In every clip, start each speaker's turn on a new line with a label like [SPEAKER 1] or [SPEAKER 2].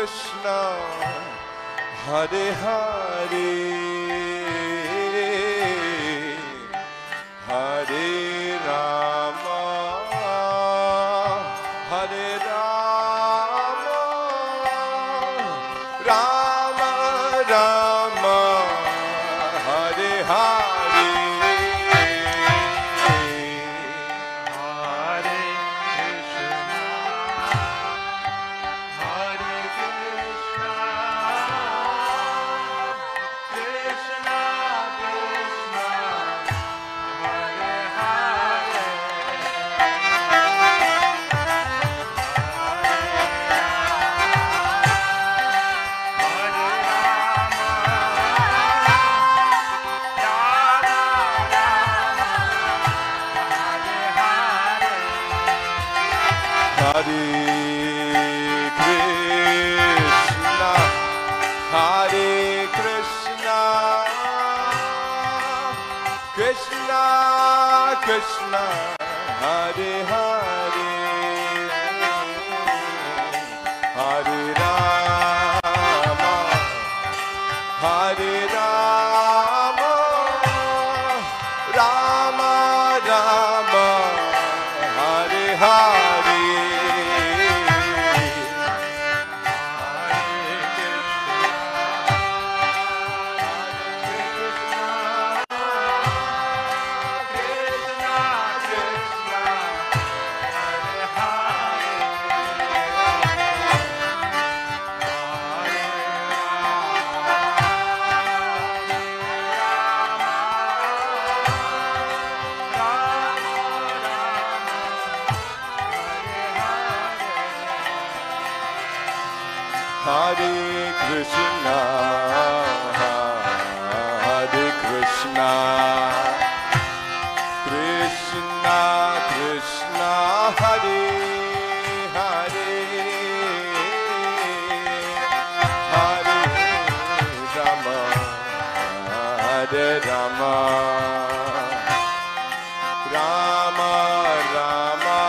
[SPEAKER 1] Krishna, Hare Hare, Hare Rama, Hare Rama, Rama Rama, Hare Hare,
[SPEAKER 2] Hare Krishna, Hare Krishna, Krishna Krishna, Hare Hare,
[SPEAKER 1] Hare Krishna, Hare Krishna, Krishna Krishna, Hare Hare, Hare Rama, Hare Rama, Rama Rama, Hare Hare. Hare Krishna, Hare Krishna, Krishna Krishna, Hare Hare, Hare Rama, Hare Rama, Rama Rama,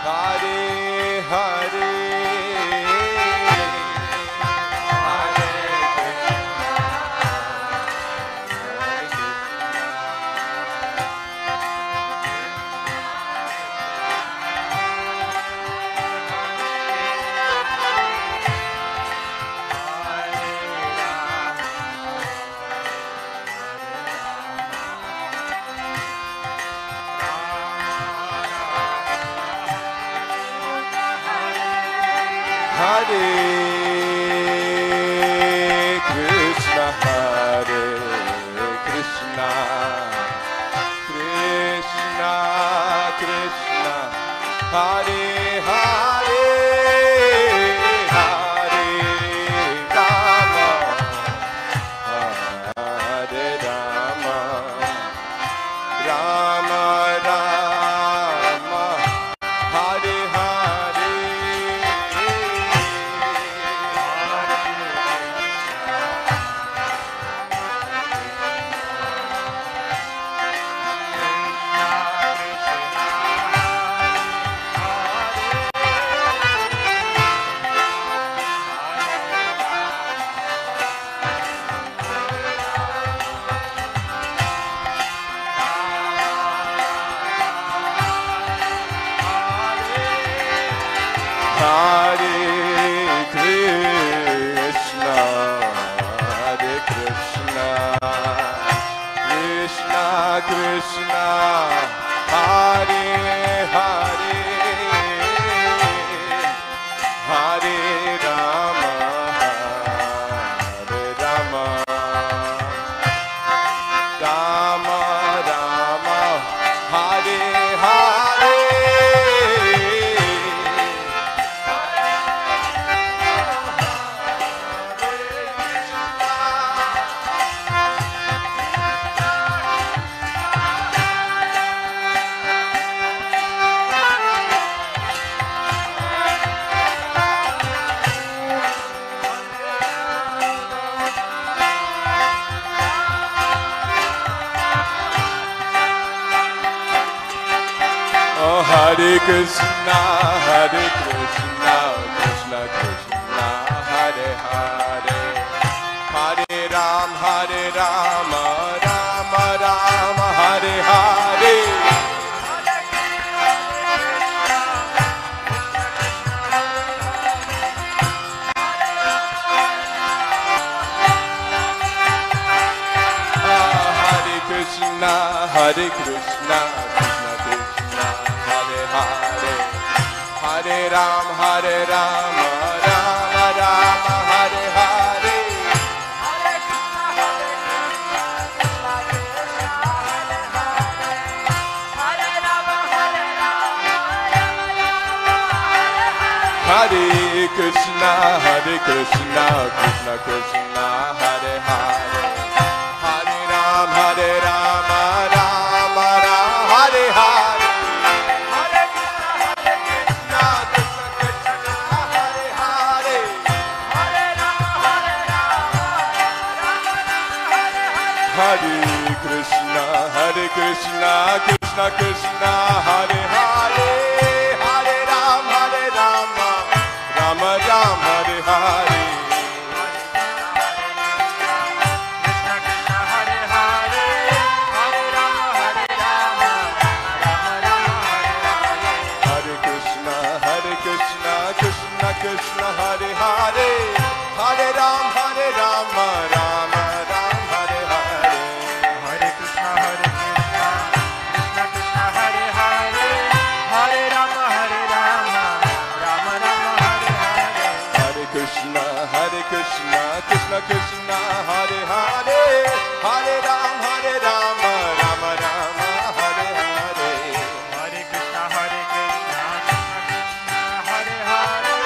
[SPEAKER 1] Hare Hare. Hare Krishna, Hare Krishna, Krishna Krishna, Hare Hare, Hare Rama, Hare Rama, Rama Rama, Hare Hare. Hare Krishna, Hare Krishna, Krishna Krishna, Hare Hare, Hare Rama, Hare Rama, Rama Rama, Hare Hare. Hare Krishna, Krishna Krishna, Hare Hare Hare, Hare Rama, Rama Rama, Hare Hare. Krishna, Hare Krishna, Krishna Krishna, Hare Hare, Hare Rama, Rama Rama, Hare Hare. Hare Krishna, Hare Krishna, Krishna Krishna, Hare Hare, Hare Rama, Rama Rama, Hare Hare. Hare Krishna, Krishna Krishna, Hare Hare, Hare Rama, Hare Krishna, Krishna Krishna, Hare Hare, Hare Rama, Rama Rama, Hare Hare. Krishna Krishna, Hare Hare, Hare Rama, Rama Rama, Hare Hare.
[SPEAKER 2] Hare Krishna, Krishna Krishna, Hare Hare, Hare Rama, Rama Rama, Hare Hare.
[SPEAKER 1] Hare Krishna, Krishna Krishna, Hare Hare, Hare Rama, Rama Rama, Hare Hare.
[SPEAKER 2] Hare Krishna, Krishna Krishna, Hare Hare, Hare Rama, Rama Rama, Hare
[SPEAKER 1] Krishna, Hare Krishna, Krishna Krishna, Hare Hare, Hare Rama, Hare Rama, Rama Rama, Hare Hare, Hare Krishna, Hare Krishna, Krishna Krishna, Hare Hare,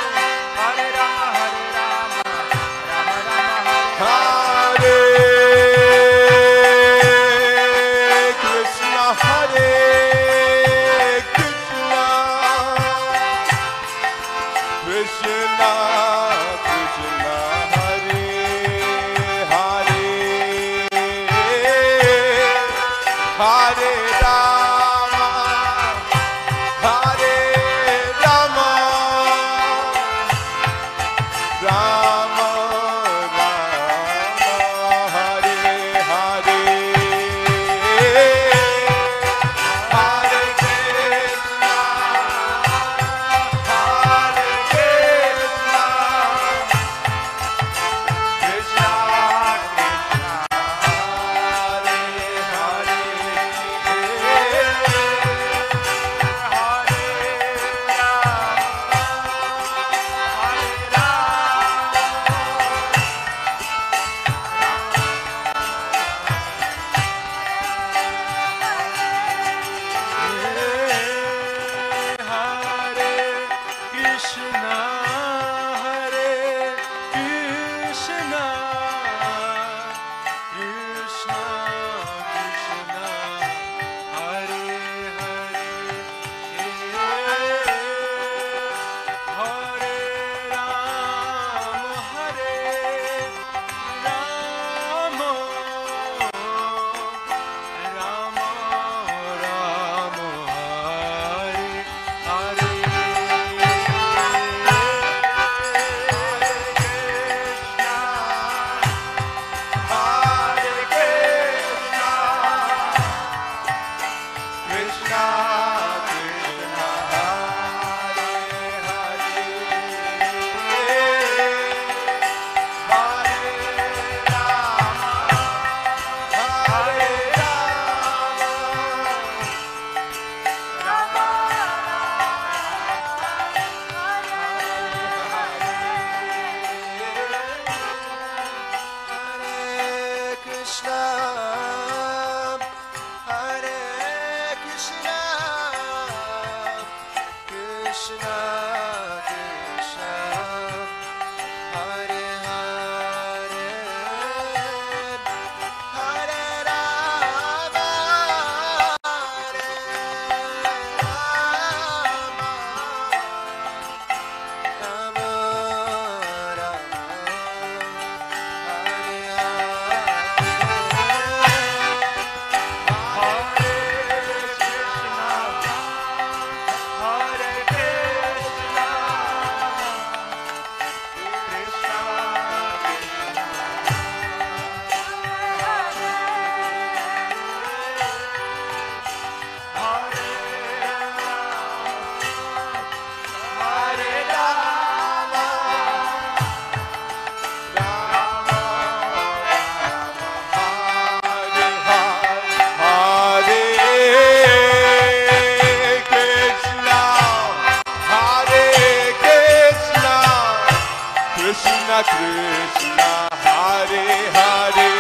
[SPEAKER 1] Krishna, Hare Hare,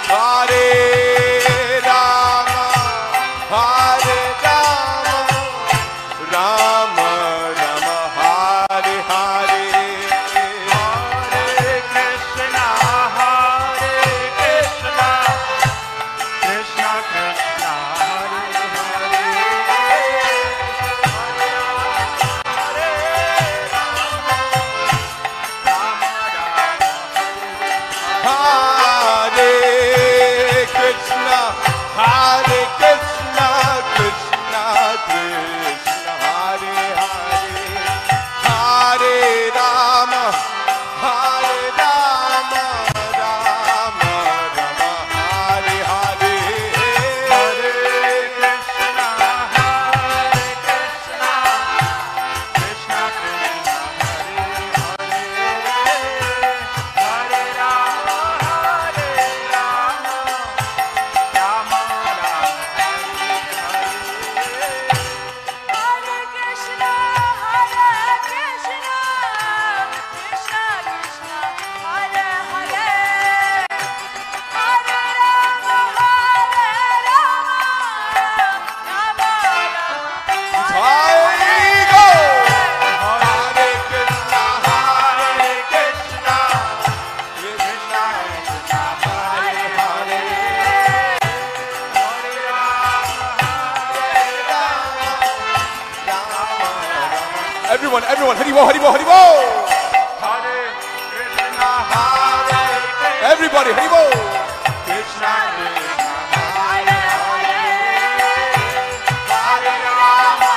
[SPEAKER 1] Hare Rama, Hare Rama, Rama Rama, Hare Hare,
[SPEAKER 2] Hare Krishna, Krishna Krishna, Hare Hare,
[SPEAKER 1] Hare Krishna, Hare Krishna, Krishna Krishna, Hare Hare, Hare Rama, Hare Rama, Rama Rama, Hare Hare,
[SPEAKER 2] Hare Krishna, Krishna Krishna, Hare Hare, Hare Rama, Rama Rama, Hare
[SPEAKER 1] Hare go. Hare Krishna, Hare Krishna, Krishna Krishna, Hare Hare, Hare Rama, Rama Rama. Everyone, Haribo, Haribo, Haribo.
[SPEAKER 2] Hare Krishna, Hare Krishna,
[SPEAKER 1] Everybody, Haribo.
[SPEAKER 2] Krishna Krishna, Hare Hare, Hare Rama,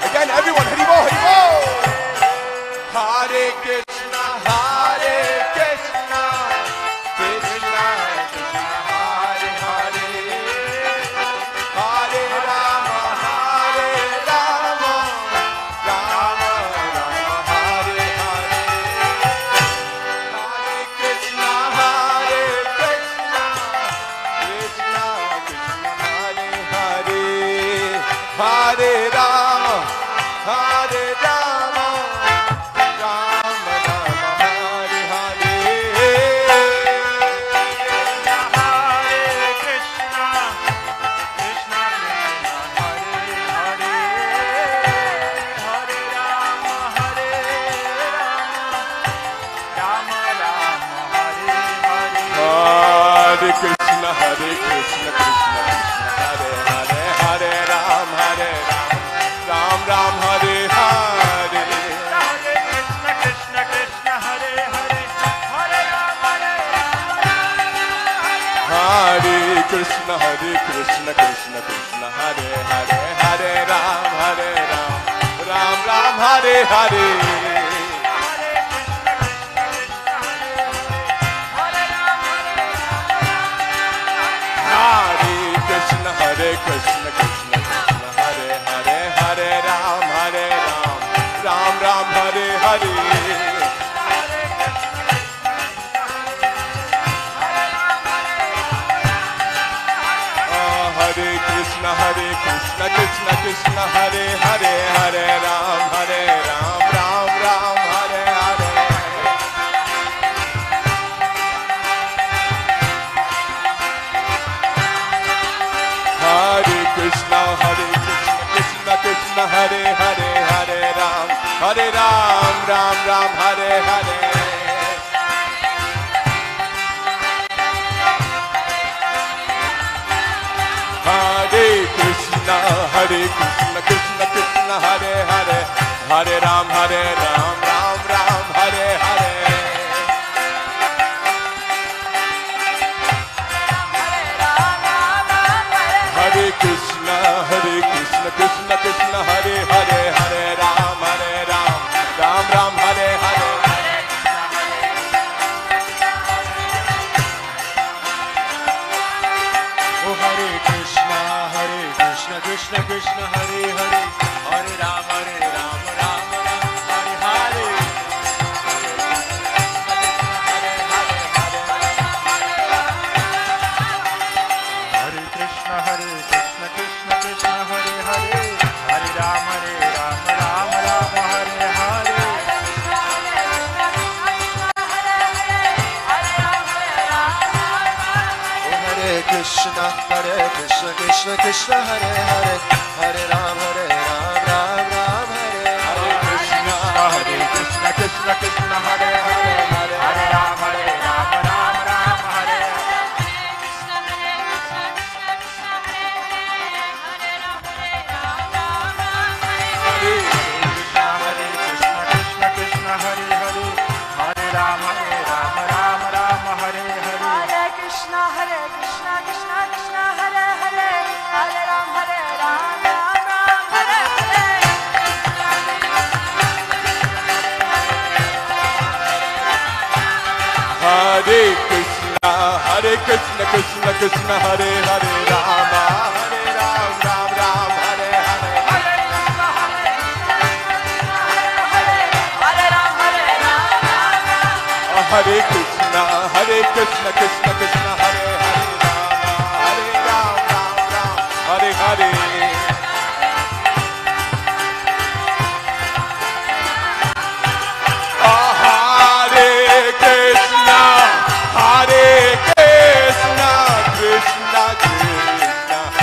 [SPEAKER 1] Again, everyone, Haribo, Haribo. Hare Krishna, Hare Krishna, Krishna Krishna, Hare Hare, Hare Rama, Rama Rama, Hare Hare, Hare Krishna, Hare Krishna, Krishna Krishna, Hare Hare, Hare Rama, Rama Rama, Hare Hare.
[SPEAKER 2] Hare Krishna, Krishna Krishna, Hare Hare, Hare Rama, Rama Rama, Hare Hare.
[SPEAKER 1] Hare Krishna, Hare Krishna, Krishna Krishna, Hare Hare, Hare Ram, Ram Ram, Hare Hare.
[SPEAKER 2] Hare Krishna, Krishna Krishna, Hare Hare, Hare Rama,
[SPEAKER 1] Hare Krishna, Hare Krishna, Krishna Krishna, Hare Hare, Hare Ram, Ram Ram, Hare Hare. Hare Krishna, Hare Krishna, Krishna Krishna, Hare Hare, Hare Ram, Ram Ram, Hare Hare. Hare Krishna, Krishna Krishna, Hare Hare, Hare Ram, Ram Ram, Hare Hare. Hare Krishna, Krishna Krishna, Hare Hare, Hare Ram, Ram Ram, Hare Hare. Hare Krishna, Krishna Krishna, Hare Hare, Hare Ram, Ram Ram, Hare Hare. Hare Krishna, Krishna Krishna, Hare Hare, Hare Ram, Ram Ram, Hare Hare.
[SPEAKER 2] Oh Hare Krishna, Krishna Krishna, Hare Hare, Hare Rama, Rama Rama, Hare Hare.
[SPEAKER 3] Krishna, Krishna Krishna, Hare Hare, Hare Ram, Ram Ram, Hare Hare.
[SPEAKER 2] Hare Krishna, Krishna Krishna, Hare Hare, Hare Ram, Ram Ram, Hare Hare.
[SPEAKER 1] Hare Krishna, Krishna Krishna, Hare Hare, Rama, Hare Ram, Ram Ram, Hare Hare. Hare Krishna, Krishna Krishna, Hare Hare, Rama, Hare Ram, Ram Ram, Hare Hare. Krishna,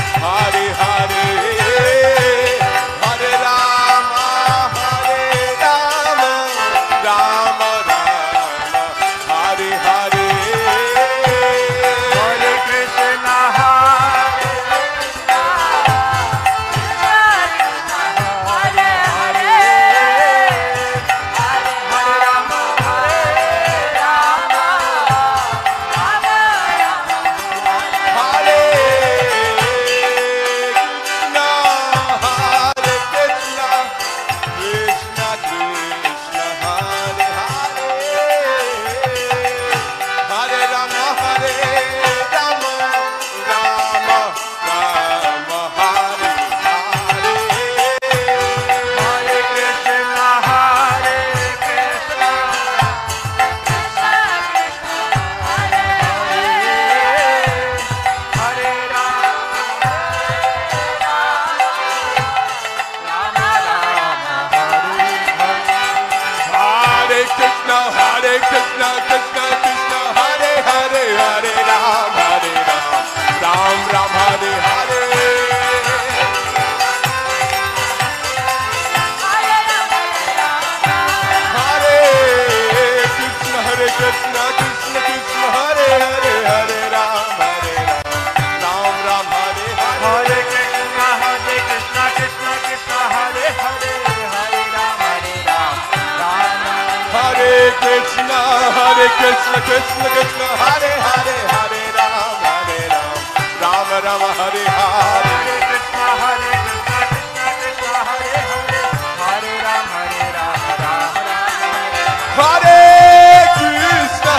[SPEAKER 1] Krishna Krishna, Hare Hare, Hare Ram, Ram Ram, Hare Hare.
[SPEAKER 2] Hare Krishna, Krishna Krishna, Hare Hare, Hare Ram, Ram Ram,
[SPEAKER 1] Hare Krishna, Krishna Krishna, Hare Hare, Hare Ram, Ram Ram, Hare Hare.
[SPEAKER 2] Hare Krishna,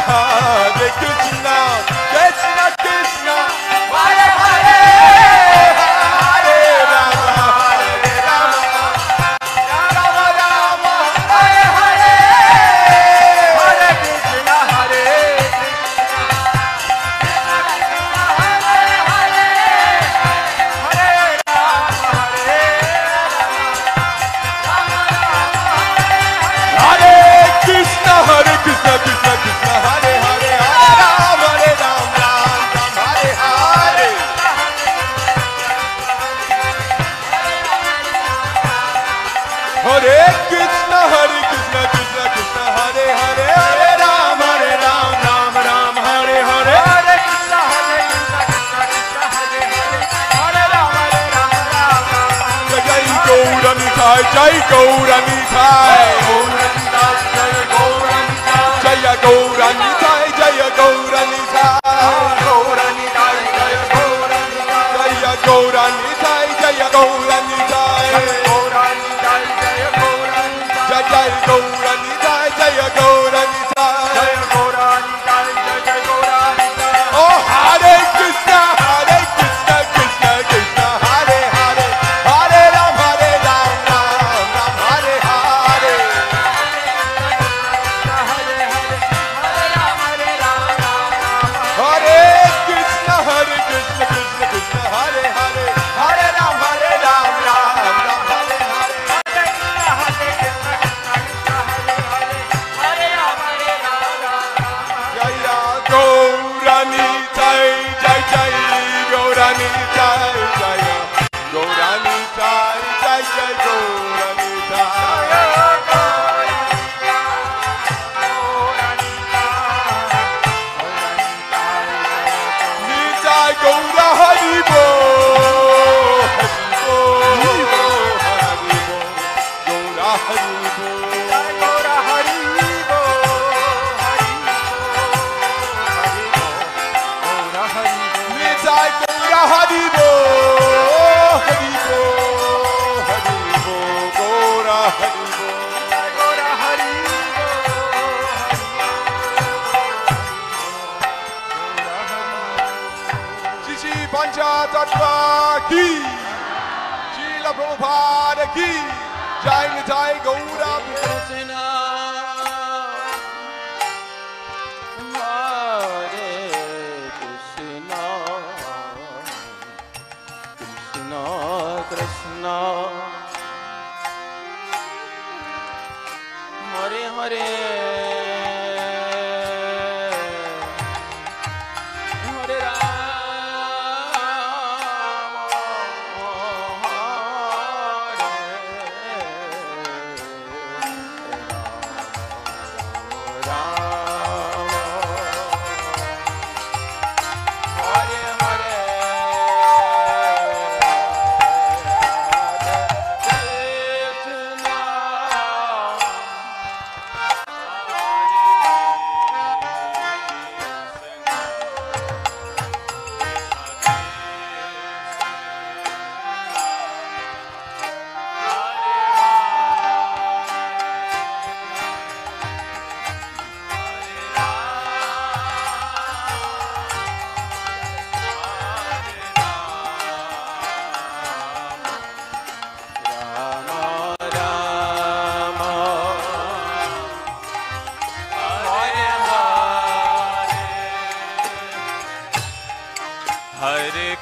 [SPEAKER 2] Jai Gauranitai, Jaya Gauranitai, Jaya Gauranitai, Jaya Gauranitai, Jaya Gauranitai, Jaya Gauranitai, Jaya Gauranitai. Oh, Hare Krishna, Krishna Krishna, Hare Hare, Hare Ram, Ram Hare Hare. Hare Krishna, Krishna Krishna, Hare Hare, Hare Ram, Ram Hare Hare.
[SPEAKER 1] Prabhupada ki Jai Nitai Gaura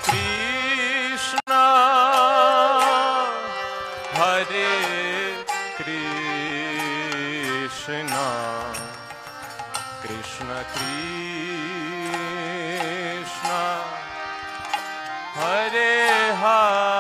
[SPEAKER 3] Krishna Hare Krishna Krishna Krishna Hare Hare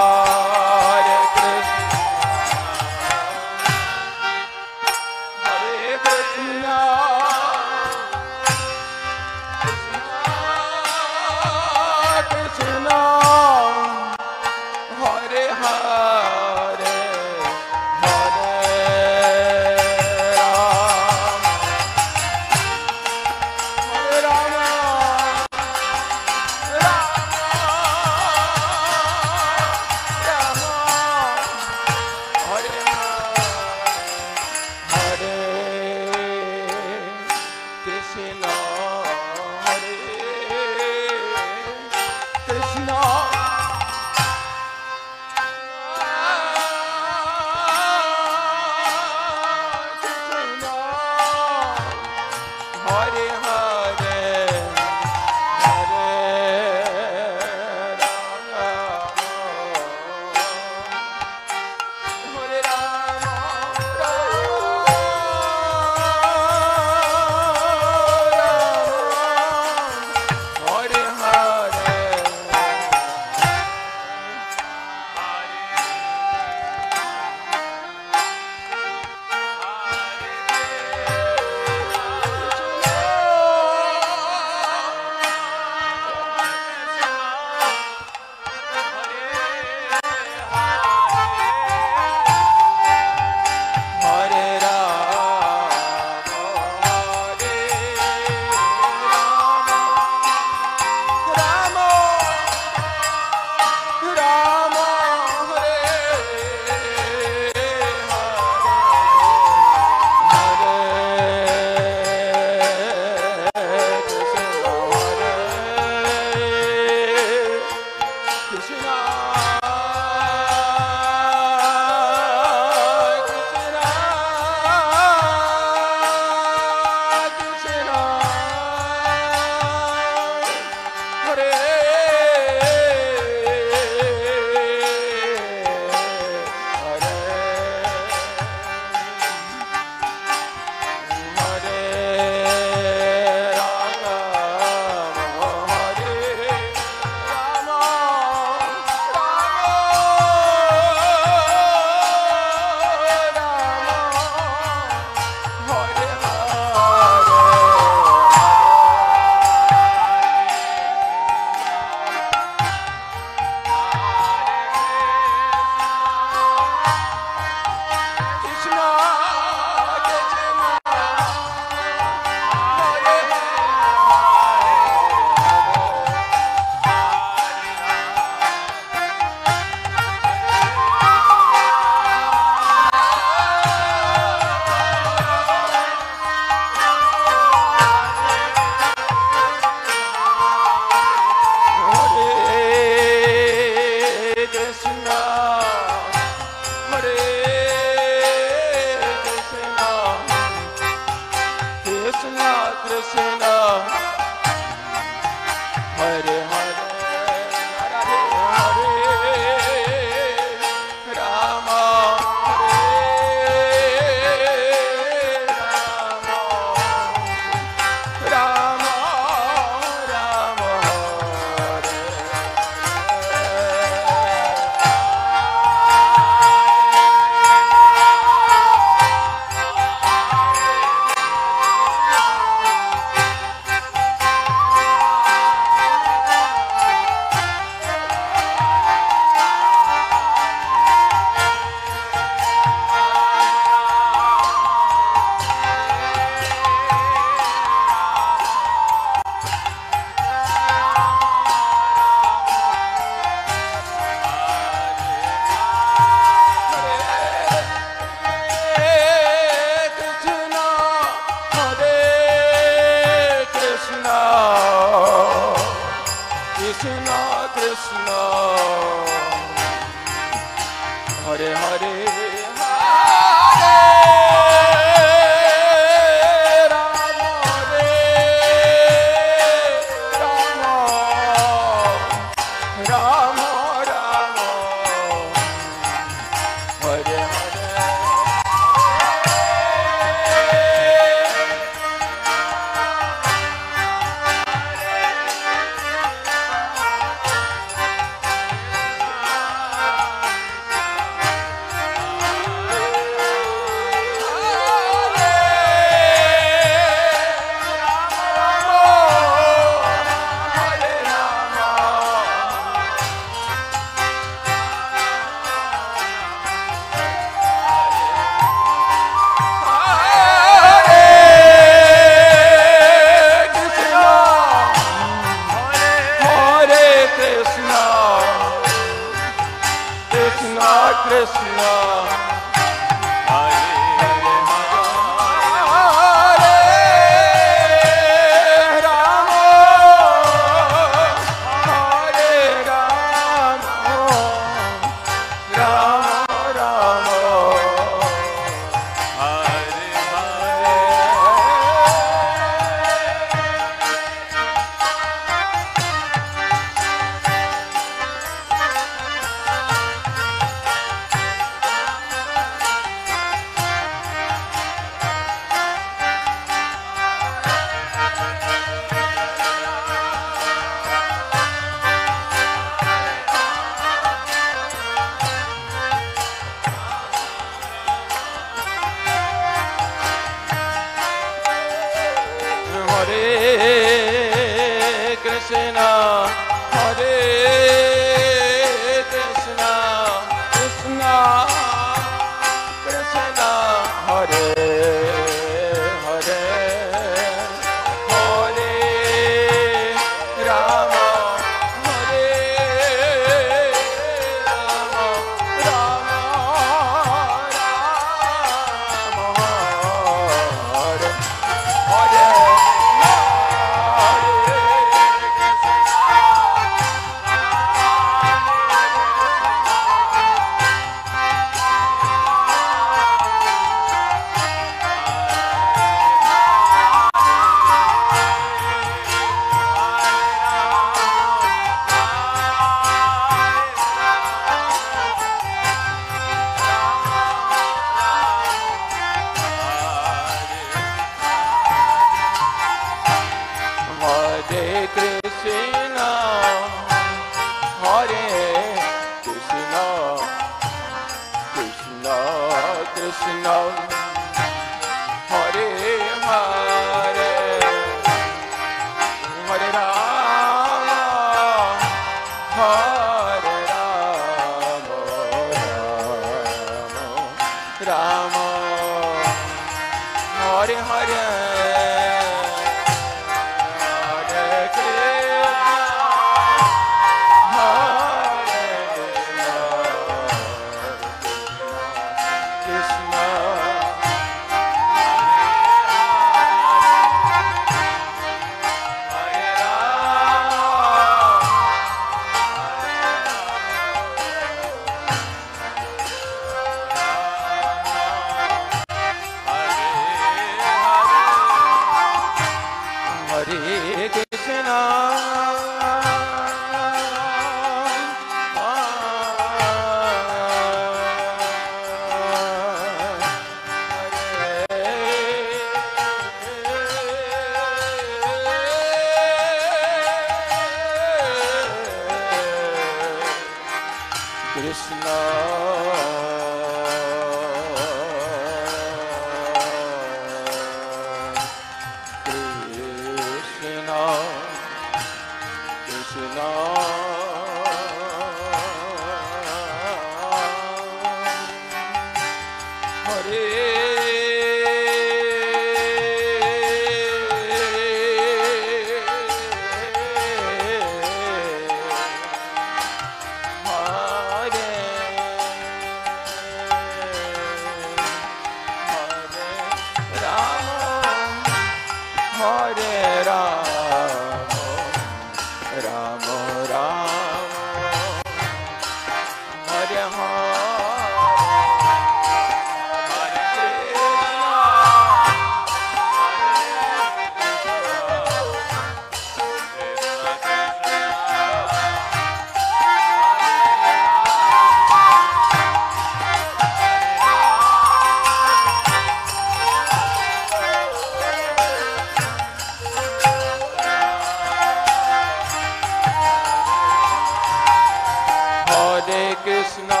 [SPEAKER 1] Krishna,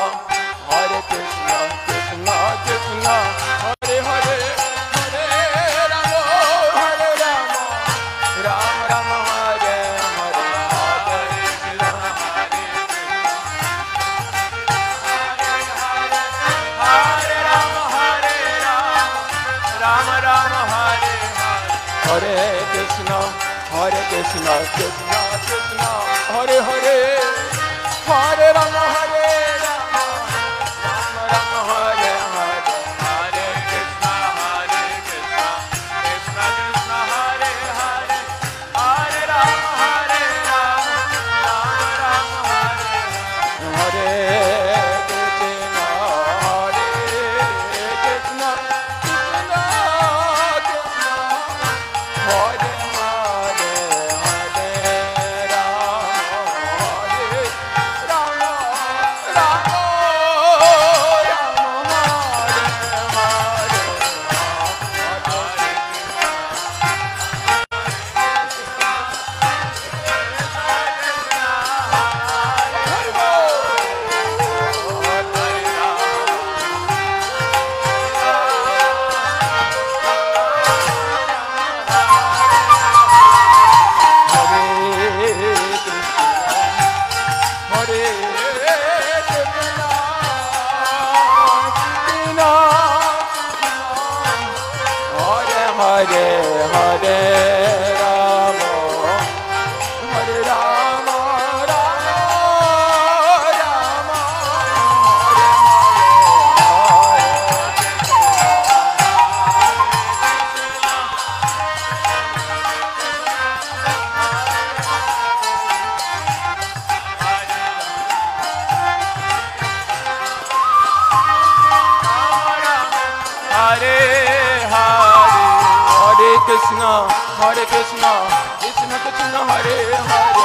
[SPEAKER 1] Hare Krishna, Krishna Krishna, Hare Hare, Hare Rama, Hare Rama, Rama Rama, Hare Hare.
[SPEAKER 2] Hare Hare Rama Hare Rama Rama Rama Hare Hare Hare Krishna Hare Krishna Krishna Krishna Hare Hare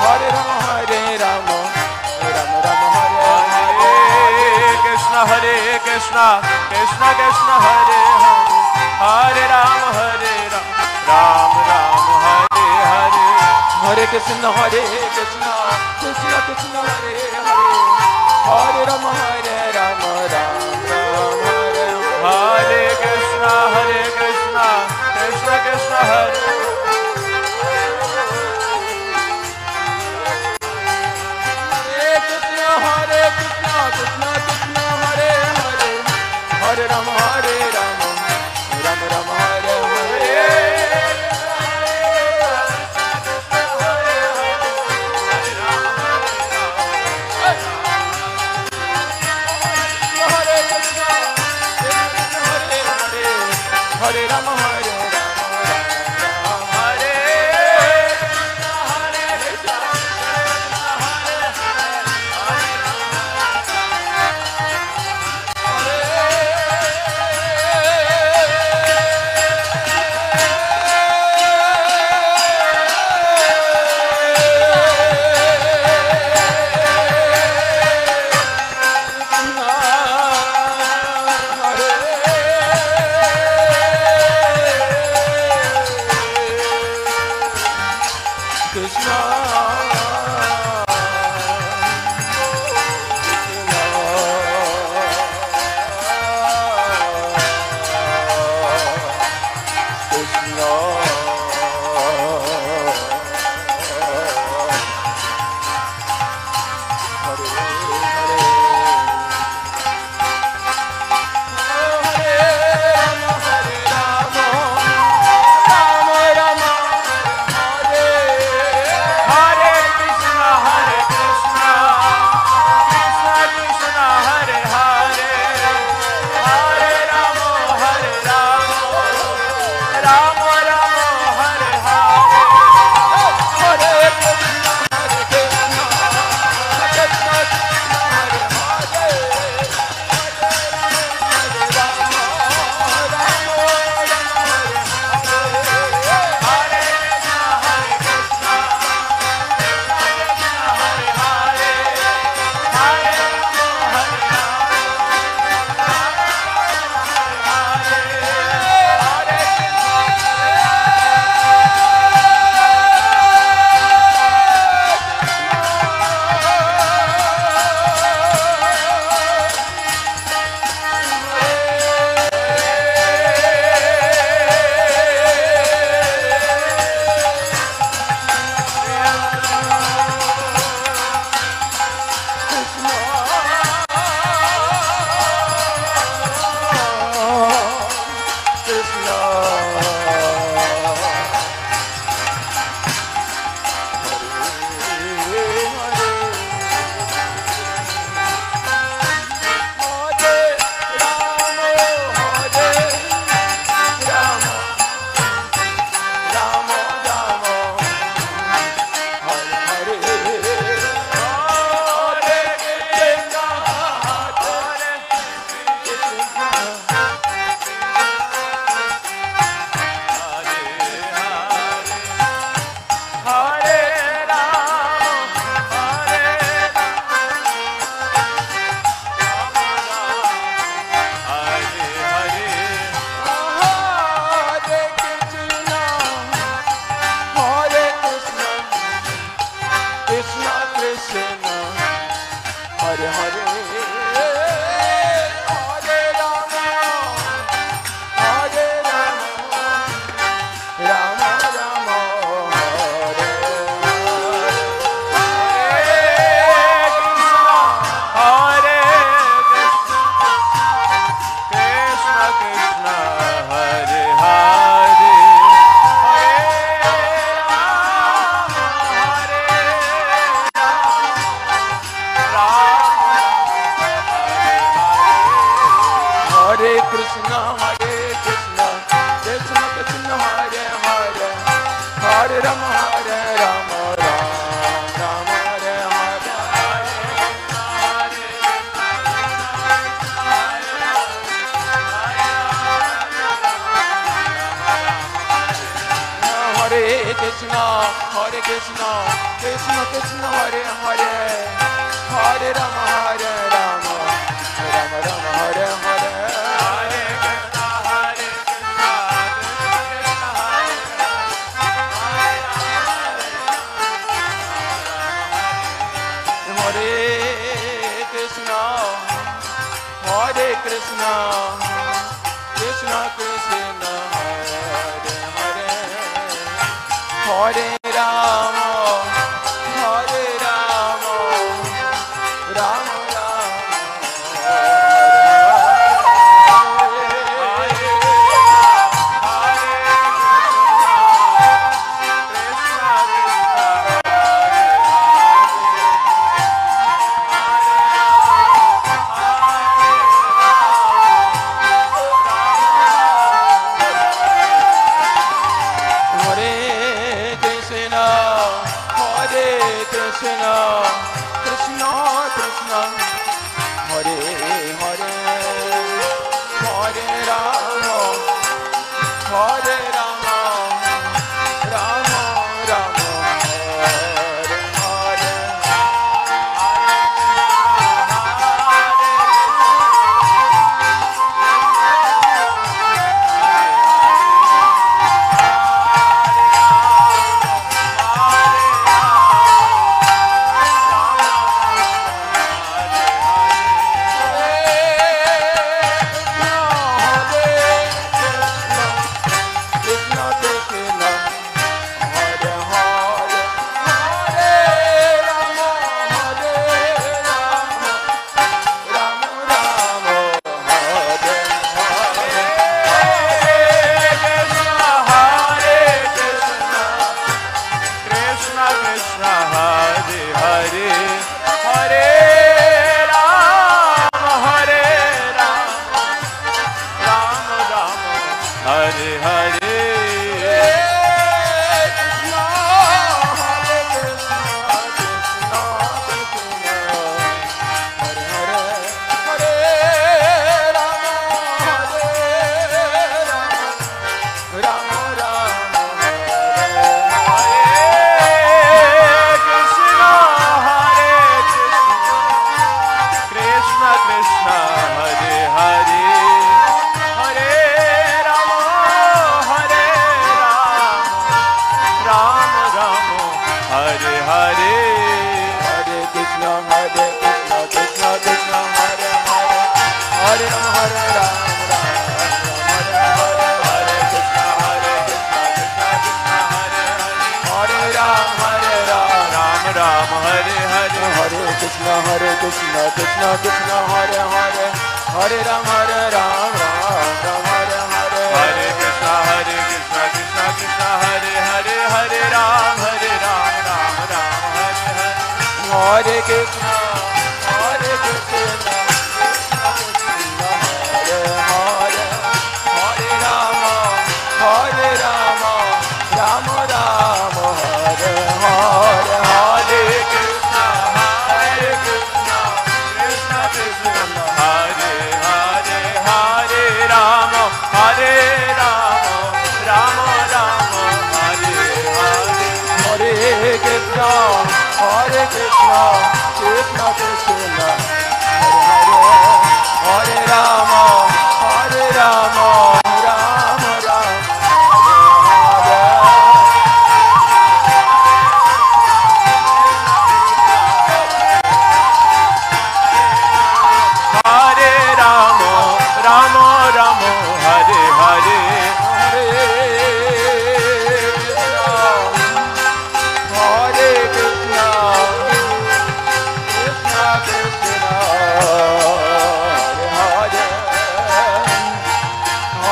[SPEAKER 2] Hare Rama Hare Rama Rama Rama Hare Hare
[SPEAKER 1] Krishna Hare Krishna Krishna Krishna Hare Hare Hare Ram Hare Ram Ram Ram Hare Hare
[SPEAKER 2] Hare Krishna Hare Krishna Krishna Krishna Hare Hare Hare Rama Hare Rama Ram Ram Hare
[SPEAKER 1] Hare Krishna Krishna Krishna Hare
[SPEAKER 2] Hare Krishna Krishna Krishna Hare Hare Hare Rama Hare Rama Rama Rama Hare Hare Hare Rama Hare Rama Hare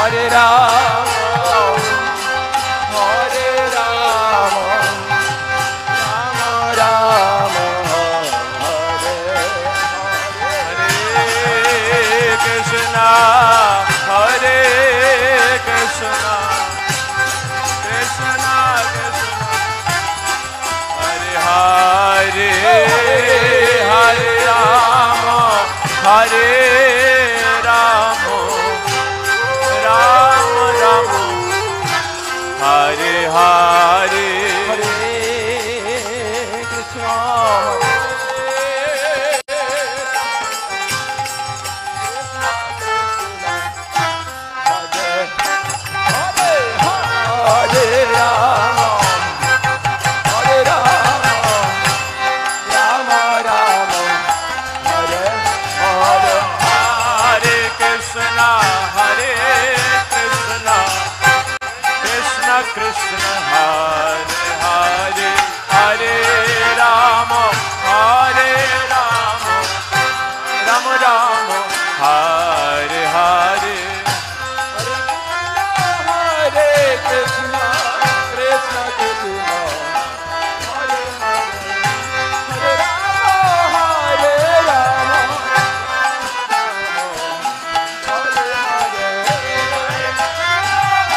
[SPEAKER 2] Hare
[SPEAKER 1] Hare Hare
[SPEAKER 2] Hare Krishna Hare Rama Hare Rama Rama Rama Hare Hare
[SPEAKER 1] Hare Krishna Hare Krishna Krishna Krishna Hare Hare Hare Rama Hare Rama Rama Rama Hare Hare
[SPEAKER 2] Hare Krishna Krishna Krishna Hare Hare Hare Rama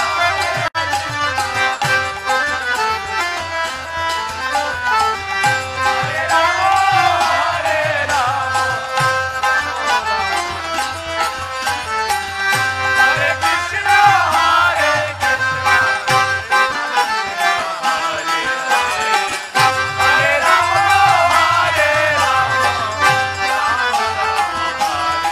[SPEAKER 2] Hare Rama Hare
[SPEAKER 1] Hare Krishna Hare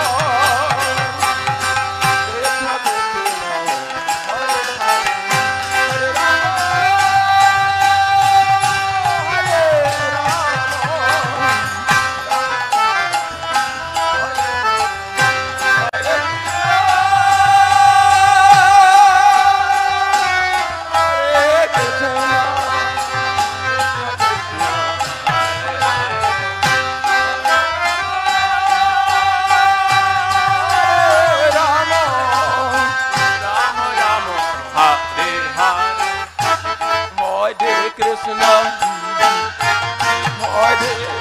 [SPEAKER 1] Krishna Hare Hare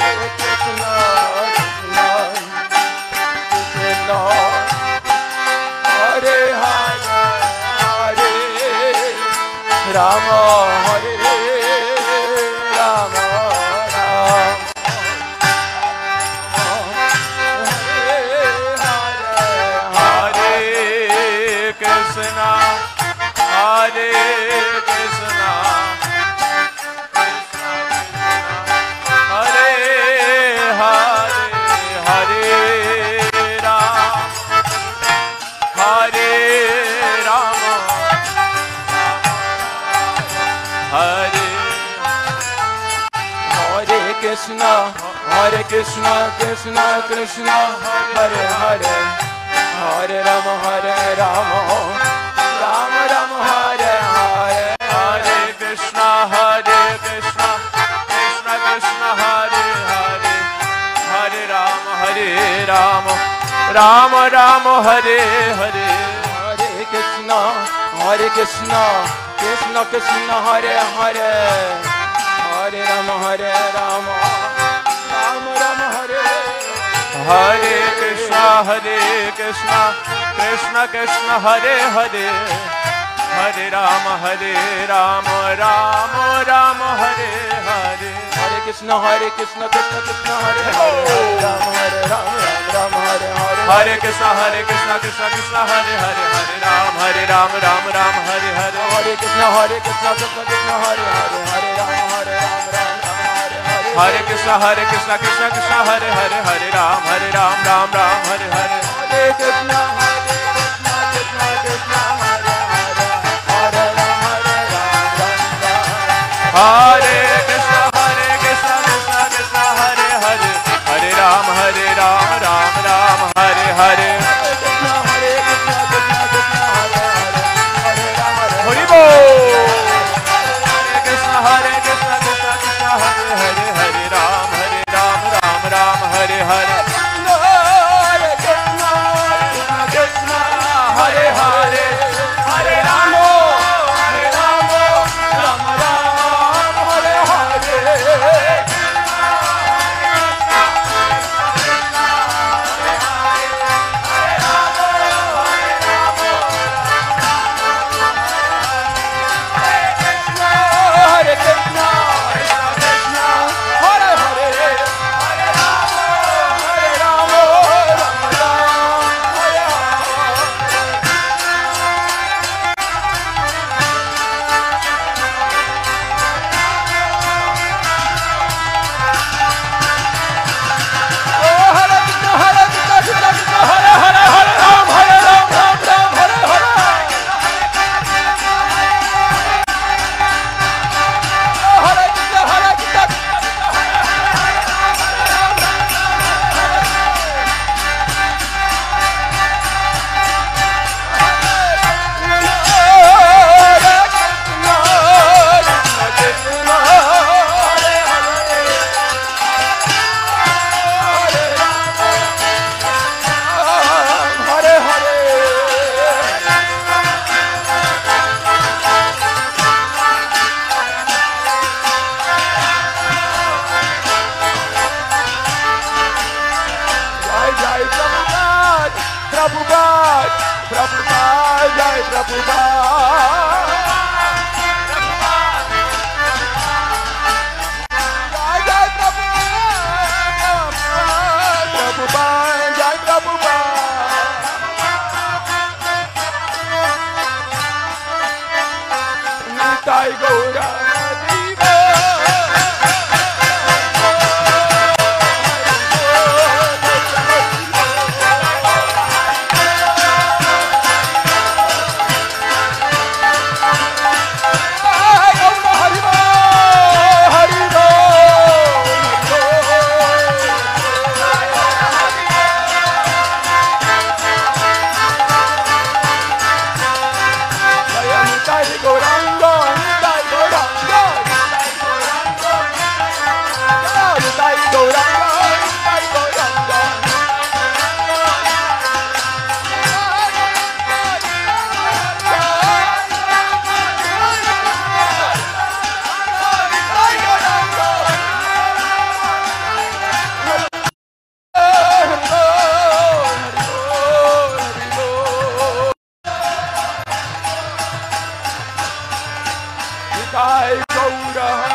[SPEAKER 1] Rama Hare Rama
[SPEAKER 2] Hare Krishna, Hare Krishna, Krishna, Hare Hare, Hare Rama, Hare Rama,
[SPEAKER 1] Hare Krishna Hare Krishna Hare Hare Hare Rama Hare Rama Hare
[SPEAKER 2] Hare Krishna, Hare Krishna, Krishna Krishna, Hare Hare, Hare Rama, Hare Rama, Rama Rama, Hare Hare,
[SPEAKER 1] Hare Krishna Hare Krishna Krishna Krishna Hare Hare Hare Rama Hare Rama Rama Rama Hare Hare
[SPEAKER 2] Hare Krishna, Hare Krishna, Krishna Krishna, Hare Hare, Hare Rama, Hare Rama, Rama Rama, Hare
[SPEAKER 1] Hare Krishna Hare Krishna Krishna Krishna Hare Hare Hare Rama Hare Rama Rama Rama Hare Hare
[SPEAKER 2] Hare Krishna, Hare Krishna, Krishna Krishna, Hare Hare, Rama Hare Rama, Rama Hare Hare,
[SPEAKER 1] Hare Krishna Krishna Krishna Hare Hare Hare Rama Rama Rama Hare Hare
[SPEAKER 2] Hare Krishna, Krishna Krishna, Hare Hare, Hare Rama, Rama Rama, Hare Hare,
[SPEAKER 1] Hare Krishna Krishna Krishna Hare Hare Hare Rama Rama Rama Hare Hare
[SPEAKER 2] Hare Krishna, Krishna Krishna, Hare Hare, Hare Rama, Rama
[SPEAKER 1] Hare Krishna Krishna Krishna Hare Hare Hare Rama Rama Rama Hare Hare Hari Bol Hare Krishna Krishna Krishna Hare Hare Hare Rama Rama Hare Hare Hare Hare Hare Rama Rama Rama Hare Hare
[SPEAKER 2] Nitai Gaura